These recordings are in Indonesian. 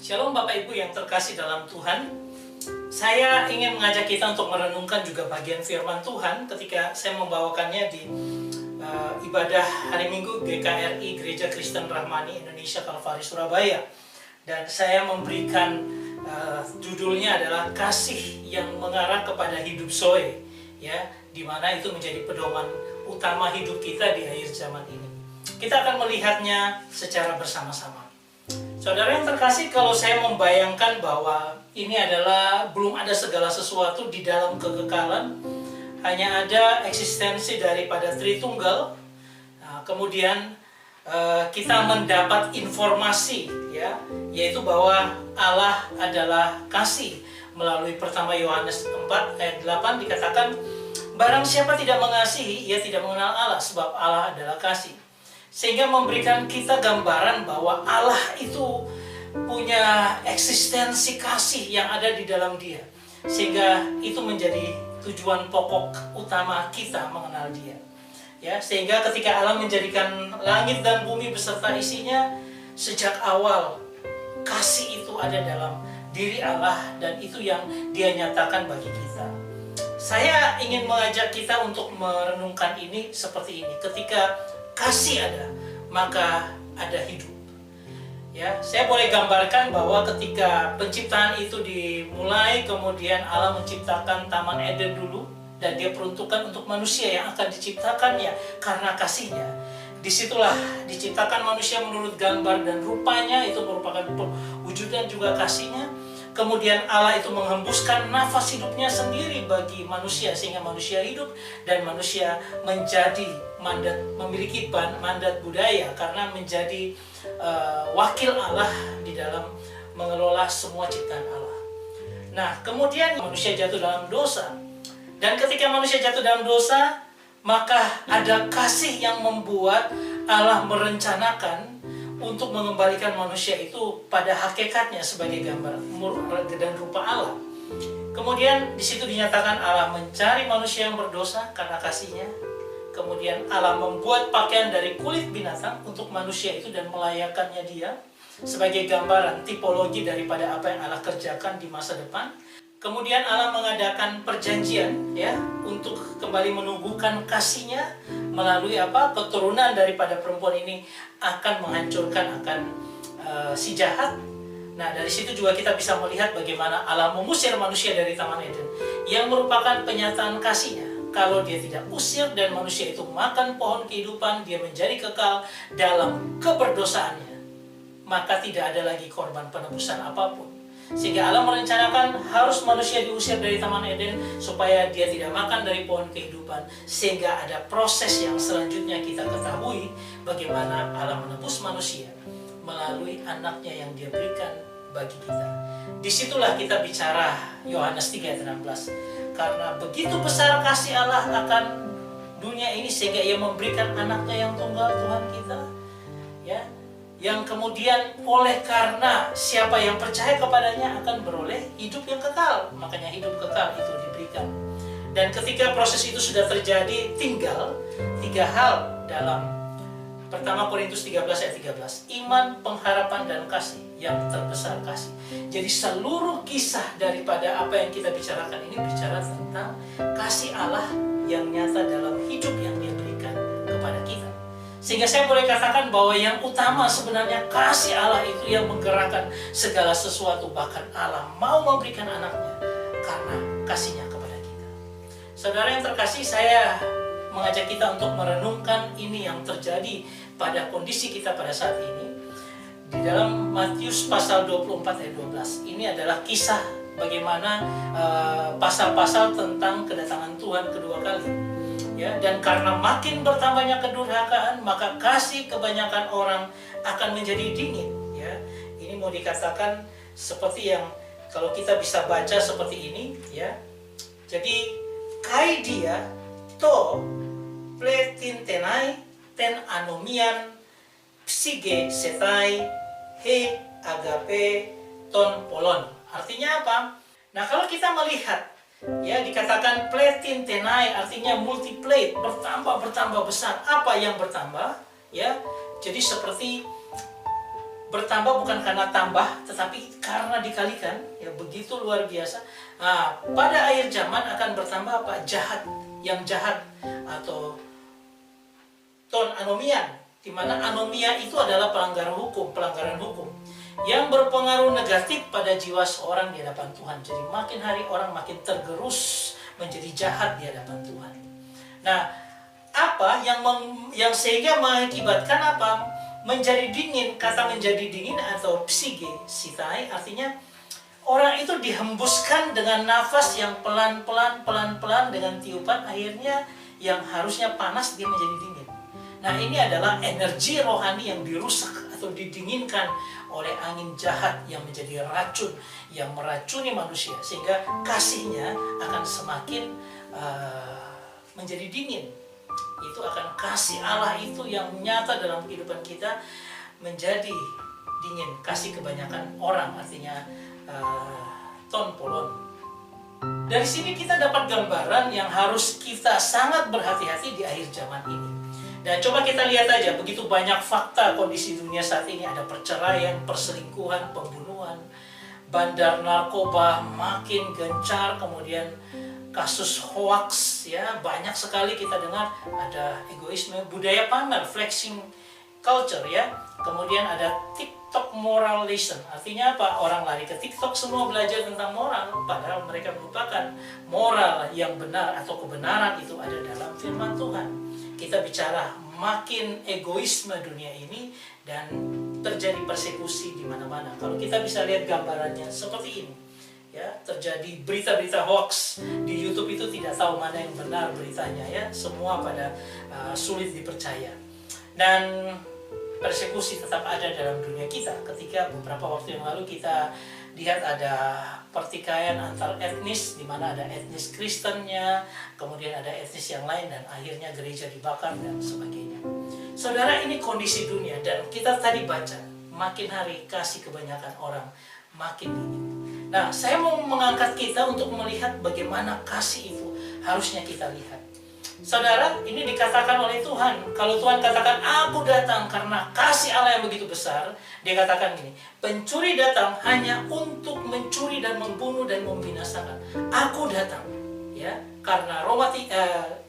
Shalom Bapak Ibu yang terkasih dalam Tuhan. Saya ingin mengajak kita untuk merenungkan juga bagian firman Tuhan ketika saya membawakannya di ibadah hari Minggu GKRI Gereja Kristen Rahmani Indonesia Kalvari Surabaya. Dan saya memberikan judulnya adalah kasih yang mengarah kepada hidup Zoe, ya, di mana itu menjadi pedoman utama hidup kita di akhir zaman ini. Kita akan melihatnya secara bersama-sama. Saudara yang terkasih, kalau saya membayangkan bahwa ini adalah belum ada segala sesuatu di dalam kekekalan, hanya ada eksistensi daripada Tritunggal. Nah, kemudian kita mendapat informasi, ya, yaitu bahwa Allah adalah kasih. Melalui pertama Yohanes 4 ayat 8 dikatakan, barang siapa tidak mengasihi, ia tidak mengenal Allah, sebab Allah adalah kasih. Sehingga memberikan kita gambaran bahwa Allah itu punya eksistensi kasih yang ada di dalam Dia. Sehingga itu menjadi tujuan pokok utama kita mengenal Dia. Ya, sehingga ketika Allah menjadikan langit dan bumi beserta isinya, sejak awal kasih itu ada dalam diri Allah dan itu yang Dia nyatakan bagi kita. Saya ingin mengajak kita untuk merenungkan ini seperti ini. Ketika kasih ada, maka ada hidup. Ya, saya boleh gambarkan bahwa ketika penciptaan itu dimulai, kemudian Allah menciptakan Taman Eden dulu, dan Dia peruntukkan untuk manusia yang akan diciptakannya karena kasihnya. Disitulah diciptakan manusia menurut gambar dan rupanya, itu merupakan wujudan juga kasihnya. Kemudian Allah itu menghembuskan nafas hidupnya sendiri bagi manusia sehingga manusia hidup dan manusia menjadi memiliki mandat budaya karena menjadi wakil Allah di dalam mengelola semua ciptaan Allah. Nah, kemudian manusia jatuh dalam dosa. Dan ketika manusia jatuh dalam dosa, maka ada kasih yang membuat Allah merencanakan untuk mengembalikan manusia itu pada hakikatnya sebagai gambar dan rupa Allah. Kemudian di situ dinyatakan Allah mencari manusia yang berdosa karena kasihnya. Kemudian Allah membuat pakaian dari kulit binatang untuk manusia itu dan melayakkannya Dia sebagai gambaran tipologi daripada apa yang Allah kerjakan di masa depan. Kemudian Allah mengadakan perjanjian, ya, untuk kembali menumbuhkan kasihnya melalui apa? Keturunan daripada perempuan ini akan menghancurkan si jahat. Nah, dari situ juga kita bisa melihat bagaimana Allah mengusir manusia dari Taman Eden, yang merupakan penyataan kasihnya. Kalau Dia tidak usir dan manusia itu makan pohon kehidupan, dia menjadi kekal dalam keberdosaannya, maka tidak ada lagi korban penebusan apapun. Sehingga Allah merencanakan harus manusia diusir dari Taman Eden supaya dia tidak makan dari pohon kehidupan. Sehingga ada proses yang selanjutnya kita ketahui bagaimana Allah menebus manusia melalui anaknya yang Dia berikan bagi kita. Disitulah kita bicara Yohanes 3 ayat 16. Karena begitu besar kasih Allah akan dunia ini sehingga Ia memberikan anaknya yang tunggal, Tuhan kita, ya, yang kemudian oleh karena siapa yang percaya kepadanya akan beroleh hidup yang kekal. Makanya hidup kekal itu diberikan. Dan ketika proses itu sudah terjadi, tinggal 3 hal dalam pertama Korintus 13 ayat 13. Iman, pengharapan, dan kasih. Yang terbesar kasih. Jadi seluruh kisah daripada apa yang kita bicarakan ini bicara tentang kasih Allah yang nyata dalam hidup yang Dia berikan kepada kita. Sehingga saya boleh katakan bahwa yang utama sebenarnya kasih Allah itu yang menggerakkan segala sesuatu. Bahkan Allah mau memberikan anaknya karena kasihnya kepada kita. Saudara yang terkasih, saya mengajak kita untuk merenungkan ini yang terjadi pada kondisi kita pada saat ini. Di dalam Matius pasal 24 ayat 12. Ini adalah kisah bagaimana pasal-pasal tentang kedatangan Tuhan kedua kali. Ya, dan karena makin bertambahnya kedurhakaan, maka kasih kebanyakan orang akan menjadi dingin. Ya, ini mau dikatakan seperti yang kalau kita bisa baca seperti ini, ya. Jadi kai dia to pletintenai ten anomian psige setai he agape ton polon. Artinya apa? Nah, kalau kita melihat, ya, dikatakan pletin tenai artinya multiply, bertambah besar. Apa yang bertambah? Ya, jadi seperti bertambah bukan karena tambah, tetapi karena dikalikan, ya begitu luar biasa. Nah, pada akhir zaman akan bertambah apa? Jahat, yang jahat, atau ton anomian, di mana anomia itu adalah pelanggaran hukum yang berpengaruh negatif pada jiwa seorang di hadapan Tuhan. Jadi makin hari orang makin tergerus menjadi jahat di hadapan Tuhan. Nah, apa yang sehingga mengakibatkan apa? Menjadi dingin. Kata menjadi dingin atau psige, sitai, artinya orang itu dihembuskan dengan nafas yang pelan-pelan dengan tiupan, akhirnya yang harusnya panas dia menjadi dingin. Nah, ini adalah energi rohani yang dirusak atau didinginkan oleh angin jahat yang menjadi racun, yang meracuni manusia, sehingga kasihnya akan semakin menjadi dingin. Itu akan kasih Allah itu yang nyata dalam kehidupan kita menjadi dingin. Kasih kebanyakan orang, artinya ton polon. Dari sini kita dapat gambaran yang harus kita sangat berhati-hati di akhir zaman ini. Dan coba kita lihat aja, begitu banyak fakta kondisi dunia saat ini. Ada perceraian, perselingkuhan, pembunuhan, bandar narkoba makin gencar, kemudian kasus hoax, ya banyak sekali kita dengar. Ada egoisme, budaya pamer, flexing culture, ya. Kemudian ada TikTok moralism, artinya apa? Orang lari ke TikTok semua belajar tentang moral, padahal mereka melupakan moral yang benar atau kebenaran itu ada dalam firman Tuhan. Kita bicara makin egoisme dunia ini dan terjadi persekusi di mana-mana. Kalau kita bisa lihat gambarannya seperti ini, ya, terjadi berita-berita hoax di YouTube itu tidak tahu mana yang benar beritanya, ya, semua pada sulit dipercaya. Dan persekusi tetap ada dalam dunia kita. Ketika beberapa waktu yang lalu kita lihat ada pertikaian antar etnis, di mana ada etnis Kristennya, kemudian ada etnis yang lain, dan akhirnya gereja dibakar dan sebagainya. Saudara, ini kondisi dunia, dan kita tadi baca makin hari kasih kebanyakan orang makin dingin. Nah, saya mau mengangkat kita untuk melihat bagaimana kasih itu harusnya kita lihat. Saudara, ini dikatakan oleh Tuhan. Kalau Tuhan katakan, aku datang karena kasih Allah yang begitu besar, dia katakan gini, pencuri datang hanya untuk mencuri dan membunuh dan membinasakan. Aku datang, ya, karena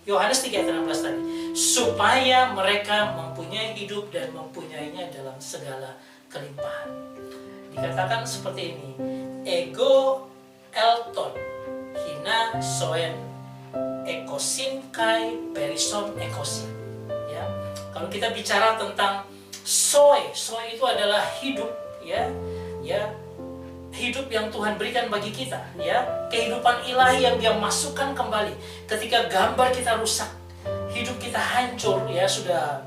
Yohanes 3:16 tadi, supaya mereka mempunyai hidup dan mempunyainya dalam segala kelimpahan. Dikatakan seperti ini, ego elton hina soen ekosin kai perison ekosin, ya. Kalau kita bicara tentang soe itu adalah hidup, ya hidup yang Tuhan berikan bagi kita, ya, kehidupan ilahi yang Dia masukkan kembali. Ketika gambar kita rusak, hidup kita hancur, ya, sudah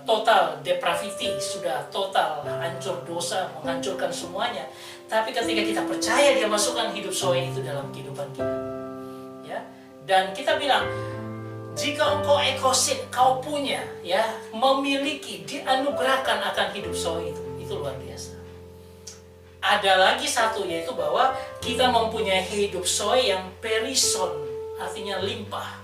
total depravity, sudah total hancur dosa, menghancurkan semuanya. Tapi ketika kita percaya, Dia masukkan hidup soe itu dalam kehidupan kita, ya. Dan kita bilang, jika engkau ekosin, kau punya, ya, memiliki, dianugerahkan akan hidup soe itu luar biasa. Ada lagi satu, yaitu bahwa kita mempunyai hidup soe yang perison, artinya limpah.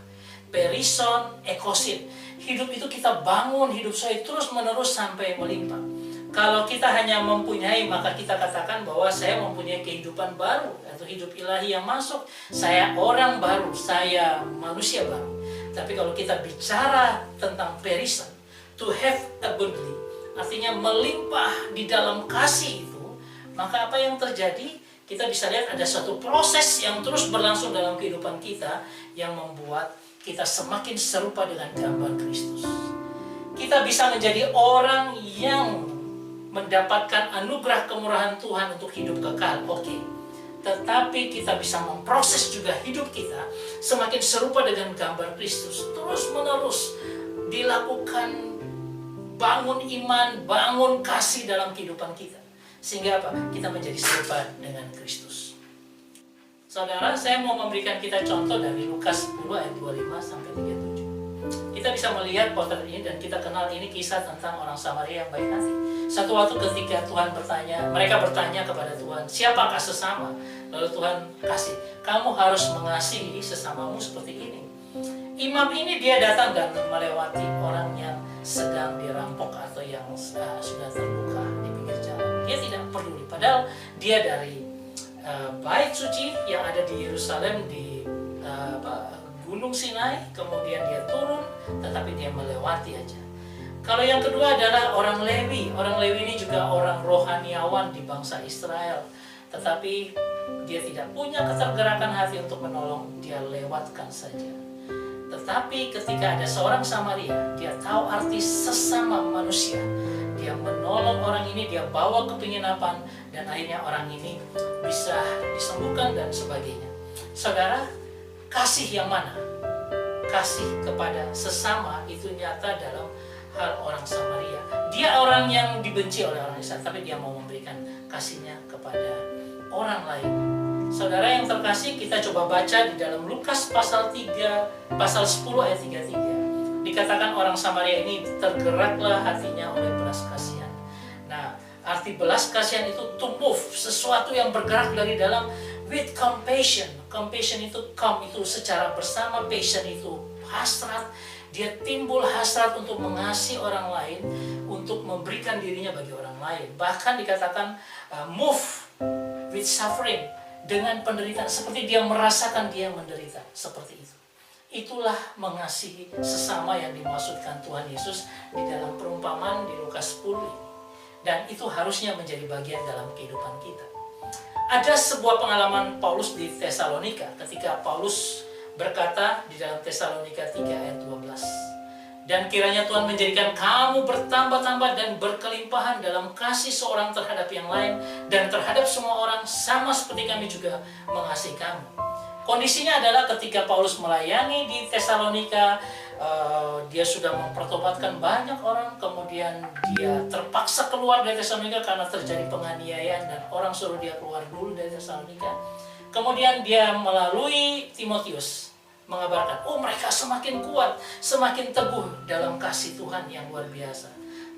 Perison, ekosin. Hidup itu kita bangun, hidup soe terus menerus sampai melimpah. Kalau kita hanya mempunyai, maka kita katakan bahwa saya mempunyai kehidupan baru, atau hidup ilahi yang masuk. Saya orang baru, saya manusia baru. Tapi kalau kita bicara tentang perison, to have abundantly, artinya melimpah di dalam kasih itu, maka apa yang terjadi? Kita bisa lihat ada satu proses yang terus berlangsung dalam kehidupan kita yang membuat kita semakin serupa dengan gambar Kristus. Kita bisa menjadi orang yang mendapatkan anugerah kemurahan Tuhan untuk hidup kekal, oke. Tetapi kita bisa memproses juga hidup kita semakin serupa dengan gambar Kristus. Terus menerus dilakukan bangun iman, bangun kasih dalam kehidupan kita. Sehingga apa? Kita menjadi serupa dengan Kristus. Saudara, saya mau memberikan kita contoh dari Lukas 10 ayat 25 sampai 37. Kita bisa melihat potret ini dan kita kenal ini kisah tentang orang Samaria yang baik hati. Satu waktu ketika Tuhan mereka bertanya kepada Tuhan, siapakah sesama? Lalu Tuhan kasih, kamu harus mengasihi sesamamu seperti ini. Imam ini dia datang dan melewati orang yang sedang dirampok atau yang sudah terluka. dia tidak peduli. Padahal dia dari bait suci yang ada di Yerusalem, di Gunung Sinai, kemudian dia turun, tetapi dia melewati aja. Kalau yang kedua adalah orang Lewi. Orang Lewi ini juga orang rohaniawan di bangsa Israel, tetapi dia tidak punya ketergerakan hati untuk menolong, dia lewatkan saja. Tetapi ketika ada seorang Samaria, dia tahu arti sesama manusia, dia menolong orang ini, dia bawa ke penginapan, dan akhirnya orang ini bisa disembuhkan dan sebagainya. Saudara, kasih yang mana? Kasih kepada sesama itu nyata dalam hal orang Samaria. Dia orang yang dibenci oleh orang Israel, tapi dia mau memberikan kasihnya kepada orang lain. Saudara yang terkasih, kita coba baca di dalam Lukas pasal 10 ayat 33. Dikatakan orang Samaria ini tergeraklah hatinya oleh belas kasihan. Nah, arti belas kasihan itu to move, sesuatu yang bergerak dari dalam, with compassion. Compassion itu itu secara bersama, passion itu hasrat. Dia timbul hasrat untuk mengasihi orang lain, untuk memberikan dirinya bagi orang lain. Bahkan dikatakan move with suffering, dengan penderitaan, seperti dia merasakan dia menderita, seperti itu. Itulah mengasihi sesama yang dimaksudkan Tuhan Yesus di dalam perumpamaan di Lukas 10 ini. Dan itu harusnya menjadi bagian dalam kehidupan kita. Ada sebuah pengalaman Paulus di Tesalonika, ketika Paulus berkata di dalam Tesalonika 3 ayat 12, dan kiranya Tuhan menjadikan kamu bertambah-tambah dan berkelimpahan dalam kasih seorang terhadap yang lain dan terhadap semua orang, sama seperti kami juga mengasihi kamu. Kondisinya adalah ketika Paulus melayani di Tesalonika, dia sudah mempertobatkan banyak orang, kemudian dia terpaksa keluar dari Tesalonika karena terjadi penganiayaan dan orang suruh dia keluar dulu dari Tesalonika. Kemudian dia melalui Timotius mengabarkan, mereka semakin kuat, semakin teguh dalam kasih Tuhan yang luar biasa.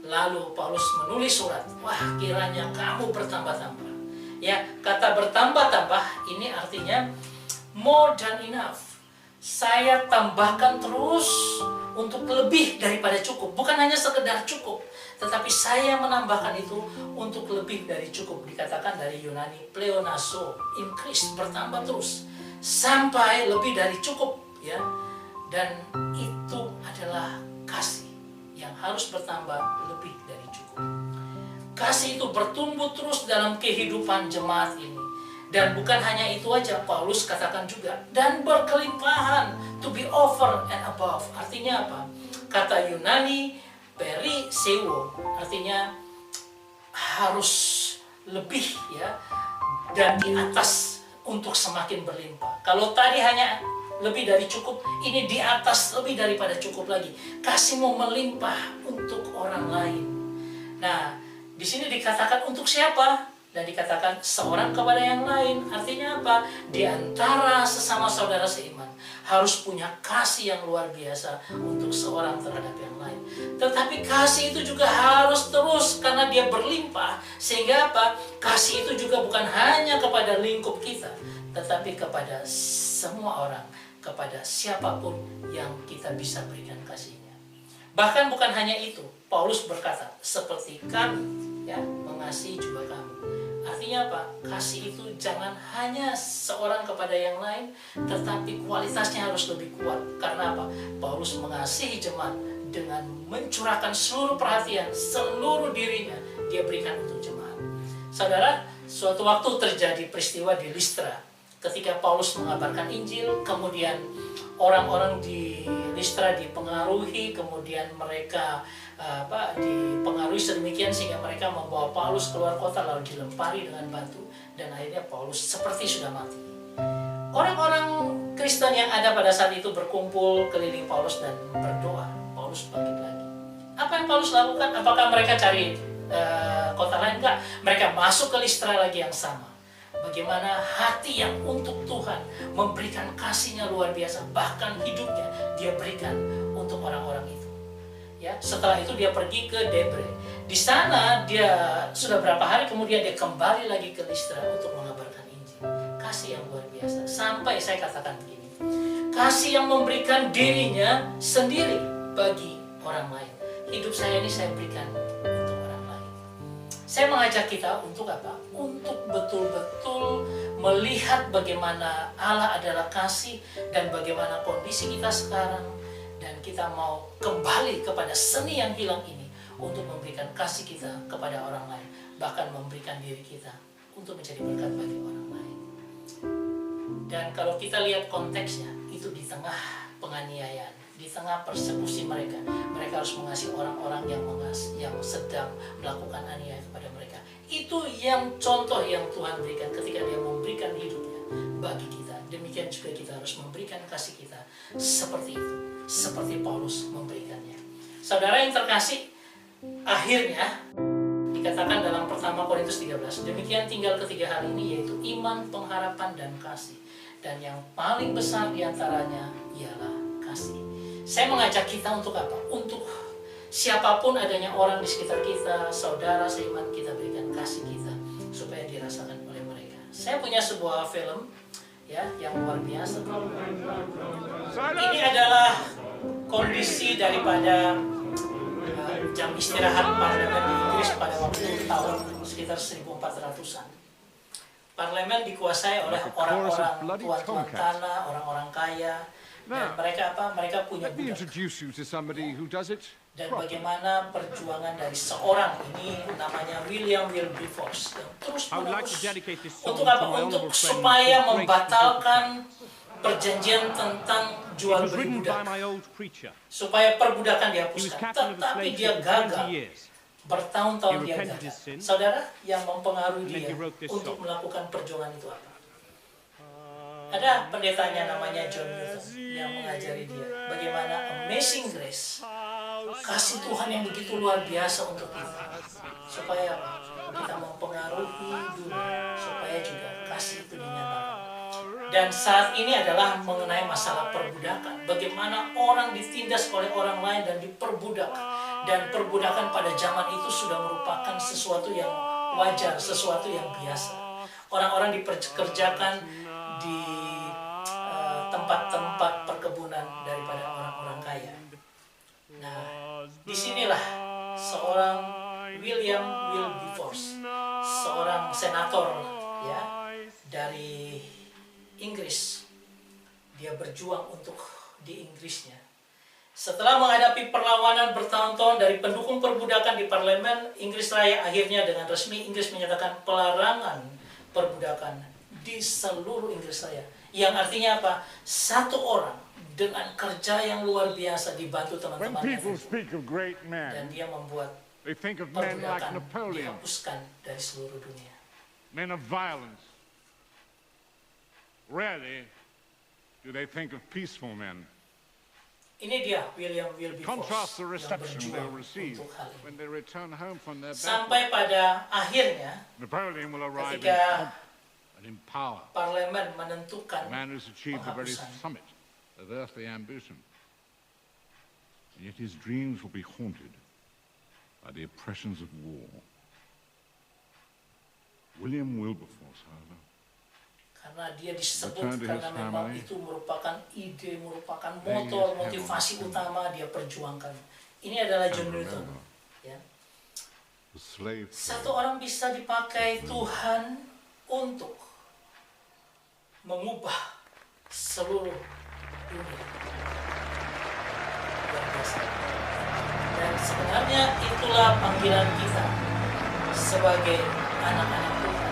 Lalu Paulus menulis surat, kiranya kamu bertambah-tambah. Ya, kata bertambah-tambah ini artinya more than enough. Saya tambahkan terus untuk lebih daripada cukup. Bukan hanya sekedar cukup, tetapi saya menambahkan itu untuk lebih dari cukup. Dikatakan dari Yunani pleonazo, increase, bertambah terus sampai lebih dari cukup, ya. Dan itu adalah kasih yang harus bertambah lebih dari cukup. Kasih itu bertumbuh terus dalam kehidupan jemaat ini. Dan bukan hanya itu aja, Paulus katakan juga, dan berkelimpahan, to be over and above. Artinya apa? Kata Yunani periseo, artinya harus lebih, ya, dan di atas untuk semakin berlimpah. Kalau tadi hanya lebih dari cukup, ini di atas lebih daripada cukup lagi. Kasihmu melimpah untuk orang lain. Nah, di sini dikatakan untuk siapa? Dan dikatakan seorang kepada yang lain. Artinya apa? Di antara sesama saudara seiman harus punya kasih yang luar biasa untuk seorang terhadap yang lain. Tetapi kasih itu juga harus terus karena dia berlimpah. Sehingga apa? Kasih itu juga bukan hanya kepada lingkup kita, tetapi kepada semua orang, kepada siapapun yang kita bisa berikan kasihnya. Bahkan bukan hanya itu, Paulus berkata, seperti kami, ya, mengasihi juga kamu. Artinya apa? Kasih itu jangan hanya seorang kepada yang lain, tetapi kualitasnya harus lebih kuat. Karena apa? Paulus mengasihi jemaat dengan mencurahkan seluruh perhatian, seluruh dirinya dia berikan untuk jemaat. Saudara, suatu waktu terjadi peristiwa di Listra. Ketika Paulus mengabarkan Injil, kemudian orang-orang di Listra dipengaruhi, kemudian mereka dipengaruhi sedemikian sehingga mereka membawa Paulus keluar kota lalu dilempari dengan batu, dan akhirnya Paulus seperti sudah mati. Orang-orang Kristen yang ada pada saat itu berkumpul keliling Paulus dan berdoa. Paulus bangkit lagi. Apa yang Paulus lakukan? Apakah mereka cari kota lain? Enggak. Mereka masuk ke Listra lagi yang sama. Bagaimana hati yang untuk Tuhan memberikan kasihnya luar biasa, bahkan hidupnya dia berikan untuk orang-orang itu. Ya, setelah itu dia pergi ke Debre. Di sana dia sudah berapa hari kemudian dia kembali lagi ke Listra untuk mengabarkan Injil. Kasih yang luar biasa. Sampai saya katakan begini, kasih yang memberikan dirinya sendiri bagi orang lain. Hidup saya ini saya berikan untuk orang lain. Saya mengajak kita untuk apa? Untuk betul-betul melihat bagaimana Allah adalah kasih dan bagaimana kondisi kita sekarang. Dan kita mau kembali kepada seni yang hilang ini untuk memberikan kasih kita kepada orang lain. Bahkan memberikan diri kita untuk menjadi berkat bagi orang lain. Dan kalau kita lihat konteksnya, itu di tengah penganiayaan, di tengah persekusi mereka harus mengasihi orang-orang yang sedang melakukan aniaya kepada mereka. Itu yang contoh yang Tuhan berikan ketika Dia memberikan hidupnya bagi kita. Demikian juga kita harus memberikan kasih kita seperti itu, seperti Paulus memberikannya. Saudara yang terkasih, akhirnya dikatakan dalam pertama Korintus 13, demikian tinggal ketiga hal ini, yaitu iman, pengharapan, dan kasih. Dan yang paling besar diantaranya ialah kasih. Saya mengajak kita untuk apa? Untuk siapapun adanya orang di sekitar kita, saudara seiman, kita berikan kasih kita supaya dirasakan oleh mereka. Saya punya sebuah film ya yang luar biasa. Ini adalah kondisi daripada jam istirahat parlemen di Inggris pada waktu tahun sekitar 1400-an. Parlemen dikuasai oleh orang-orang tuan-tuan tanah, orang-orang kaya, dan mereka apa? Mereka punya budak. Dan bagaimana perjuangan dari seorang ini namanya William Wilberforce yang terus menerus untuk apa? Untuk supaya membatalkan perjanjian tentang jual beli budak, supaya perbudakan dihapuskan. Tetapi dia gagal. Bertahun-tahun dia gagal. Saudara, yang mempengaruhi dia untuk melakukan perjuangan itu apa? Ada pendetanya namanya John Newton yang mengajari dia bagaimana amazing grace, kasih Tuhan yang begitu luar biasa untuk kita, supaya kita mempengaruhi dunia, supaya juga kasih itu dinyatakan. Dan saat ini adalah mengenai masalah perbudakan, bagaimana orang ditindas oleh orang lain dan diperbudak. Dan perbudakan pada zaman itu sudah merupakan sesuatu yang wajar, sesuatu yang biasa. Orang-orang dipekerjakan di tempat-tempat perkebunan daripada orang-orang kaya. Nah, disinilah seorang William Wilberforce, seorang senator ya dari Inggris, dia berjuang untuk di Inggrisnya. Setelah menghadapi perlawanan bertahun-tahun dari pendukung perbudakan di parlemen Inggris Raya, akhirnya dengan resmi Inggris menyatakan pelarangan perbudakan di seluruh Inggris Raya. Yang artinya apa? Satu orang dengan kerja yang luar biasa dibantu teman-temannya, dan dia membuat perbudakan dihapuskan dari seluruh dunia. Men of violence. Rarely do they think of peaceful men. Ini dia William Contrast Wilberforce the yang reception berjuang they'll receive untuk hal when ini. they return home from their Sampai battle. pada akhirnya Napoleon will arrive in ketika pomp and in power. parlemen menentukan A man who's achieved the very penghapusan. summit of earthly ambition. And yet his dreams will be haunted by the oppressions of war. William Wilberforce, however, Karena dia disebut Return to his karena memang family. itu merupakan ide, merupakan Laying motor, his head motivasi on the utama dia perjuangkan. Ini adalah John And Newton. remember, Ya. the slave Satu orang bisa dipakai Tuhan untuk mengubah seluruh dunia. Luar biasa. Dan sebenarnya itulah panggilan kita sebagai anak-anak Tuhan,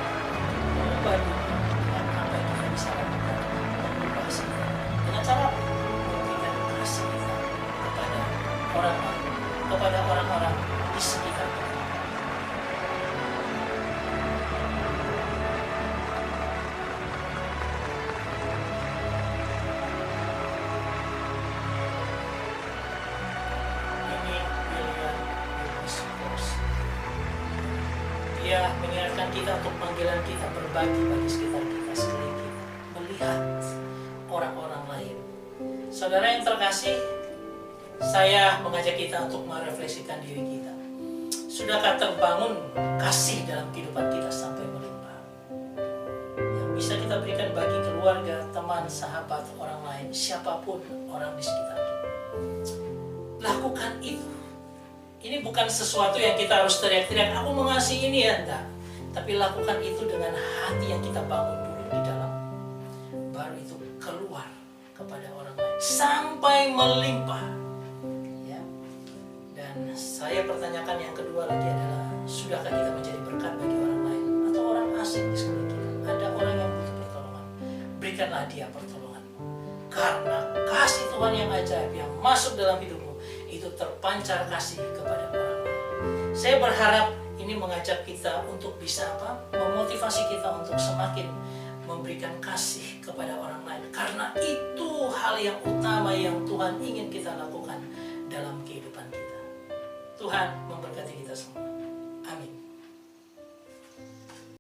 mengubah dunia dengan apa yang kita bisa lakukan, mengubah kita dengan cara memberikan kasih kita kepada orang lain, kepada orang-orang di sekitar kita. Ini William Wilberforce. Dia mengingatkan kita untuk panggilan kita berbagi bagi sekitar kita, sekeliling kita, melihat orang-orang lain. Saudara yang terkasih, saya mengajak kita untuk merefleksikan diri kita. Sudahkah terbangun kasih dalam kehidupan kita sampai melimpah? Yang bisa kita berikan bagi keluarga, teman, sahabat, orang lain, siapapun orang di sekitar kita. Lakukan itu. Ini bukan sesuatu yang kita harus teriak-teriak, aku mengasihi ini ya, enggak. Tapi lakukan itu dengan hati yang kita bangun dulu di dalam. Baru itu keluar kepada orang lain sampai melimpah. Ya. Dan saya pertanyakan yang kedua lagi adalah, sudahkah kita menjadi berkat bagi orang lain atau orang asing di sekeliling kita? Ada orang yang butuh pertolongan, berikanlah dia pertolonganmu. Karena kasih Tuhan yang ajaib yang masuk dalam hidupmu itu terpancar kasih kepada orang lain. Saya berharap ini mengajak kita untuk bisa memotivasi kita untuk semakin memberikan kasih kepada orang lain. Karena itu hal yang utama yang Tuhan ingin kita lakukan dalam kehidupan kita. Tuhan memberkati kita semua. Amin.